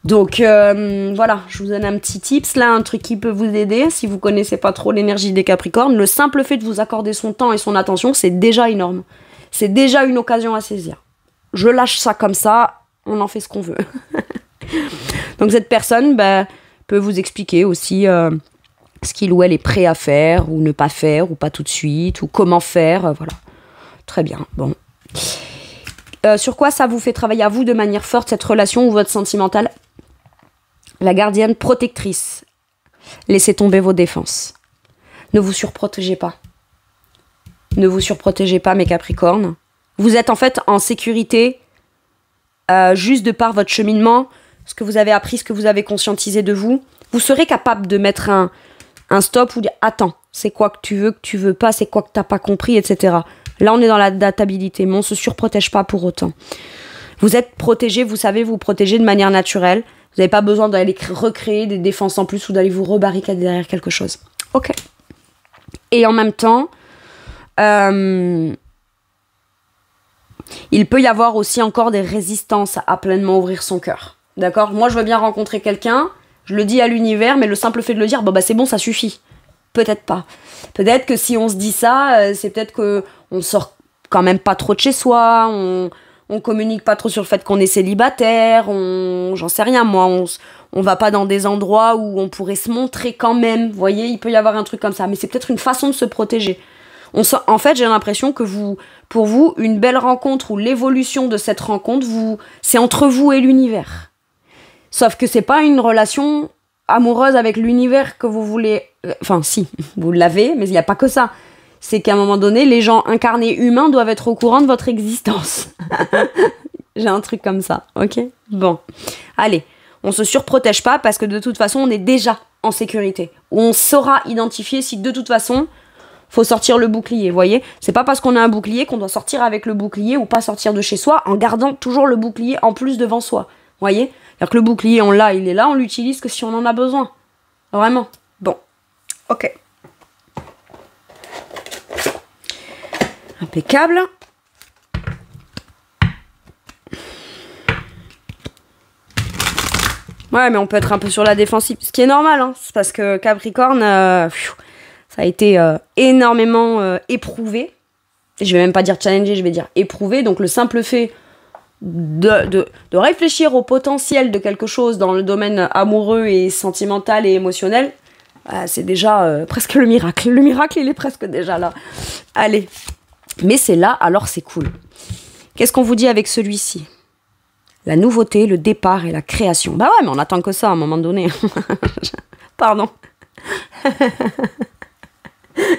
Donc voilà, je vous donne un petit tips là, un truc qui peut vous aider si vous connaissez pas trop l'énergie des Capricornes. Le simple fait de vous accorder son temps et son attention, c'est déjà énorme. C'est déjà une occasion à saisir. Je lâche ça comme ça, on en fait ce qu'on veut. Donc cette personne peut vous expliquer aussi ce qu'il ou elle est prêt à faire ou ne pas faire ou pas tout de suite ou comment faire, voilà. Très bien, bon. Sur quoi ça vous fait travailler à vous de manière forte, cette relation ou votre sentimental? La gardienne protectrice. Laissez tomber vos défenses. Ne vous surprotégez pas. Ne vous surprotégez pas, mes Capricornes. Vous êtes en fait en sécurité juste de par votre cheminement, ce que vous avez appris, ce que vous avez conscientisé de vous. Vous serez capable de mettre un stop ou dire « Attends, c'est quoi que tu veux pas, c'est quoi que t'as pas compris, etc. » Là, on est dans la databilité, mais on se surprotège pas pour autant. Vous êtes protégé, vous savez vous protéger de manière naturelle. Vous n'avez pas besoin d'aller recréer des défenses en plus ou d'aller vous rebarricader derrière quelque chose. Ok. Et en même temps, il peut y avoir aussi encore des résistances à pleinement ouvrir son cœur. D'accord? Moi, je veux bien rencontrer quelqu'un, je le dis à l'univers, mais le simple fait de le dire, c'est bon, ça suffit. Peut-être pas. Peut-être que si on se dit ça, c'est peut-être qu'on sort quand même pas trop de chez soi, on communique pas trop sur le fait qu'on est célibataire, j'en sais rien, moi, on va pas dans des endroits où on pourrait se montrer quand même. Vous voyez, il peut y avoir un truc comme ça, mais c'est peut-être une façon de se protéger. En fait, j'ai l'impression que pour vous, une belle rencontre ou l'évolution de cette rencontre, c'est entre vous et l'univers. Sauf que c'est pas une relation amoureuse avec l'univers que vous voulez... Enfin, si, vous l'avez, mais il n'y a pas que ça. C'est qu'à un moment donné, les gens incarnés humains doivent être au courant de votre existence. J'ai un truc comme ça, ok? Bon, allez, on se surprotège pas parce que de toute façon, on est déjà en sécurité. On saura identifier si de toute façon... faut sortir le bouclier, vous voyez? C'est pas parce qu'on a un bouclier qu'on doit sortir avec le bouclier ou pas sortir de chez soi en gardant toujours le bouclier en plus devant soi. Vous voyez? C'est-à-dire que le bouclier, il est là, on l'utilise que si on en a besoin. Vraiment. Bon. Ok. Impeccable. Ouais, mais on peut être un peu sur la défensive. Ce qui est normal, hein. C'est parce que Capricorne... ça a été énormément éprouvé. Je vais même pas dire challengé, je vais dire éprouvé. Donc le simple fait de réfléchir au potentiel de quelque chose dans le domaine amoureux et sentimental et émotionnel, c'est déjà presque le miracle. Le miracle, il est presque déjà là. Allez. Mais c'est là, alors c'est cool. Qu'est-ce qu'on vous dit avec celui-ci? La nouveauté, le départ et la création. Bah ouais, mais on attend que ça à un moment donné. Pardon.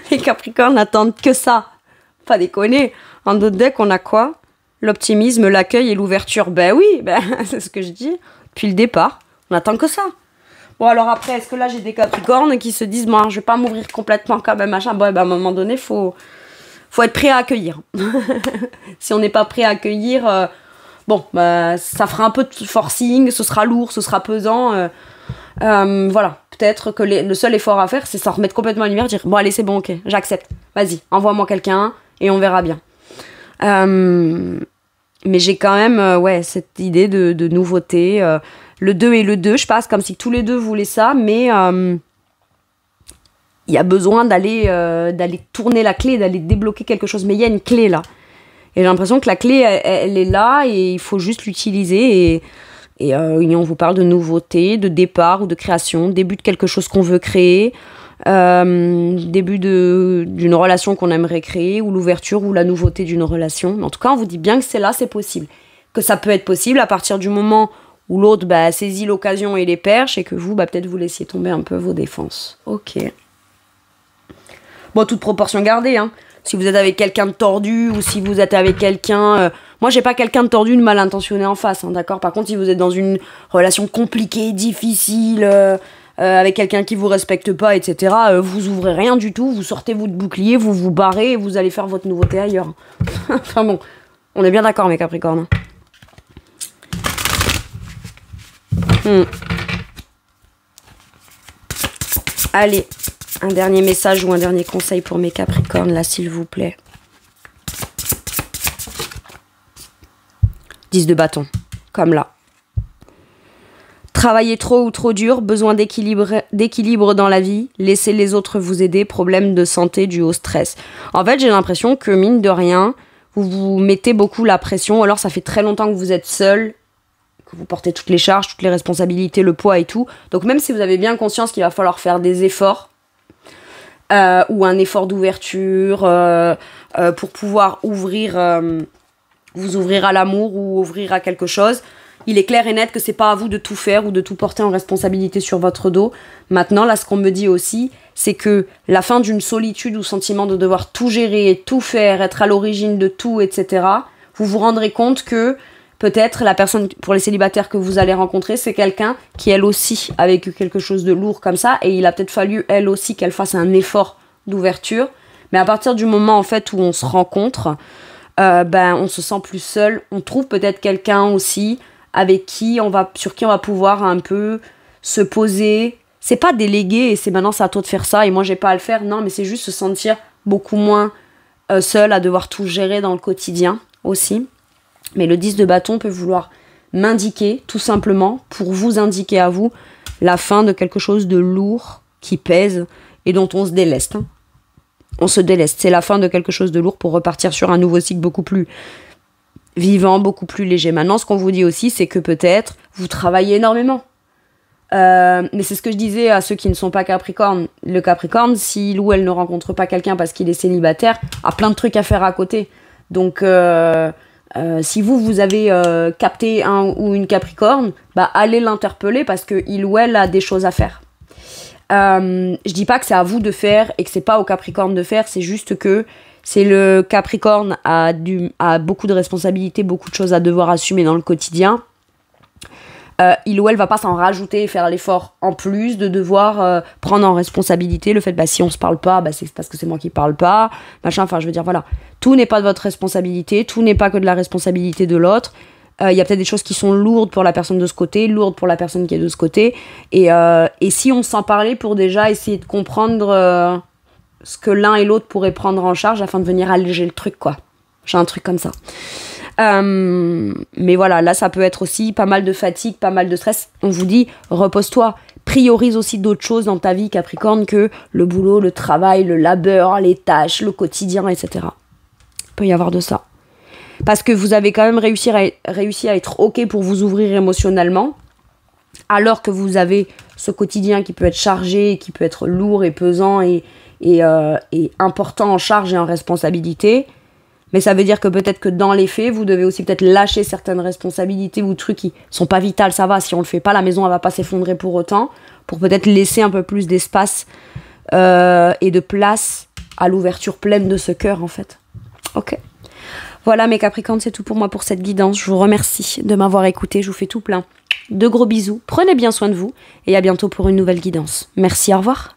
Les Capricornes n'attendent que ça. Pas déconner. En d'autres decks, on a quoi? L'optimisme, l'accueil et l'ouverture. Ben oui, c'est ce que je dis. Puis le départ, on attend que ça. Bon, alors après, est-ce que là, j'ai des Capricornes qui se disent, je vais pas m'ouvrir complètement quand même, machin. Bon, à un moment donné, faut être prêt à accueillir. Si on n'est pas prêt à accueillir, ça fera un peu de forcing, ce sera lourd, ce sera pesant. Voilà, peut-être que le seul effort à faire, c'est s'en remettre complètement à l'univers, dire bon allez c'est bon, ok, j'accepte, vas-y, envoie-moi quelqu'un et on verra bien. Mais j'ai quand même cette idée de nouveauté, le 2 et le 2, je passe comme si tous les deux voulaient ça, mais il y a besoin d'aller tourner la clé, d'aller débloquer quelque chose, mais il y a une clé là. Et j'ai l'impression que la clé, elle est là et il faut juste l'utiliser et on vous parle de nouveauté, de départ ou de création, début de quelque chose qu'on veut créer, début d'une relation qu'on aimerait créer ou l'ouverture ou la nouveauté d'une relation. En tout cas, on vous dit bien que c'est là, c'est possible. Que ça peut être possible à partir du moment où l'autre saisit l'occasion et les perches et que vous, peut-être vous laissiez tomber un peu vos défenses. Ok. Bon, toute proportion gardée, hein. Si vous êtes avec quelqu'un de tordu ou si vous êtes avec quelqu'un... moi, j'ai pas quelqu'un de tordu, de mal intentionné en face, hein, d'accord? Par contre, si vous êtes dans une relation compliquée, difficile, avec quelqu'un qui vous respecte pas, etc., vous ouvrez rien du tout, vous sortez votre bouclier, vous vous barrez et vous allez faire votre nouveauté ailleurs. Enfin bon, on est bien d'accord, mes Capricornes. Allez. Un dernier message ou un dernier conseil pour mes Capricornes, là, s'il vous plaît. 10 de bâton, comme là. Travailler trop ou trop dur, besoin d'équilibre dans la vie, laisser les autres vous aider, problème de santé dû au stress. En fait, j'ai l'impression que mine de rien, vous vous mettez beaucoup la pression, ou alors ça fait très longtemps que vous êtes seul, que vous portez toutes les charges, toutes les responsabilités, le poids et tout. Donc même si vous avez bien conscience qu'il va falloir faire des efforts, ou un effort d'ouverture pour pouvoir vous ouvrir à l'amour ou ouvrir à quelque chose, il est clair et net que c'est pas à vous de tout faire ou de tout porter en responsabilité sur votre dos. Maintenant, là, ce qu'on me dit aussi, c'est que la fin d'une solitude ou sentiment de devoir tout gérer, tout faire, être à l'origine de tout, etc., vous vous rendrez compte que peut-être la personne, pour les célibataires que vous allez rencontrer, c'est quelqu'un qui, elle aussi, a vécu quelque chose de lourd comme ça, et il a peut-être fallu, elle aussi, qu'elle fasse un effort d'ouverture. Mais à partir du moment, en fait, où on se rencontre, on se sent plus seul. On trouve peut-être quelqu'un aussi sur qui on va pouvoir un peu se poser. C'est pas déléguer et c'est maintenant c'est à toi de faire ça et moi j'ai pas à le faire. Non, mais c'est juste se sentir beaucoup moins seul à devoir tout gérer dans le quotidien aussi. Mais le 10 de bâton peut vouloir m'indiquer, tout simplement, pour vous indiquer à vous, la fin de quelque chose de lourd qui pèse et dont on se déleste. On se déleste. C'est la fin de quelque chose de lourd pour repartir sur un nouveau cycle beaucoup plus vivant, beaucoup plus léger. Maintenant, ce qu'on vous dit aussi, c'est que peut-être vous travaillez énormément. Mais c'est ce que je disais à ceux qui ne sont pas Capricorne. Le Capricorne, s'il ou elle ne rencontre pas quelqu'un parce qu'il est célibataire, a plein de trucs à faire à côté. Donc, si vous avez capté un ou une Capricorne, allez l'interpeller parce qu'il ou elle a des choses à faire. Je dis pas que c'est à vous de faire et que c'est pas au Capricorne de faire, c'est juste que c'est le Capricorne a beaucoup de responsabilités, beaucoup de choses à devoir assumer dans le quotidien. Il ou elle va pas s'en rajouter et faire l'effort en plus de devoir prendre en responsabilité le fait si on se parle pas, c'est parce que c'est moi qui parle pas, machin, enfin je veux dire voilà, tout n'est pas de votre responsabilité, tout n'est pas que de la responsabilité de l'autre. Il y a peut-être des choses qui sont lourdes pour la personne de ce côté, lourdes pour la personne qui est de ce côté, et si on s'en parlait pour déjà essayer de comprendre ce que l'un et l'autre pourraient prendre en charge afin de venir alléger le truc, quoi. J'ai un truc comme ça. Mais voilà, là ça peut être aussi pas mal de fatigue, pas mal de stress. On vous dit, repose-toi, priorise aussi d'autres choses dans ta vie Capricorne que le boulot, le travail, le labeur, les tâches, le quotidien, etc. Il peut y avoir de ça. Parce que vous avez quand même réussi à être ok pour vous ouvrir émotionnellement, alors que vous avez ce quotidien qui peut être chargé, qui peut être lourd et pesant et important en charge et en responsabilité. Mais ça veut dire que peut-être que dans les faits, vous devez aussi peut-être lâcher certaines responsabilités ou trucs qui sont pas vitales, ça va, si on le fait pas, la maison elle va pas s'effondrer pour autant, pour peut-être laisser un peu plus d'espace et de place à l'ouverture pleine de ce cœur en fait. Ok. Voilà mes Capricornes, c'est tout pour moi pour cette guidance. Je vous remercie de m'avoir écouté, je vous fais tout plein de gros bisous. Prenez bien soin de vous et à bientôt pour une nouvelle guidance. Merci, au revoir.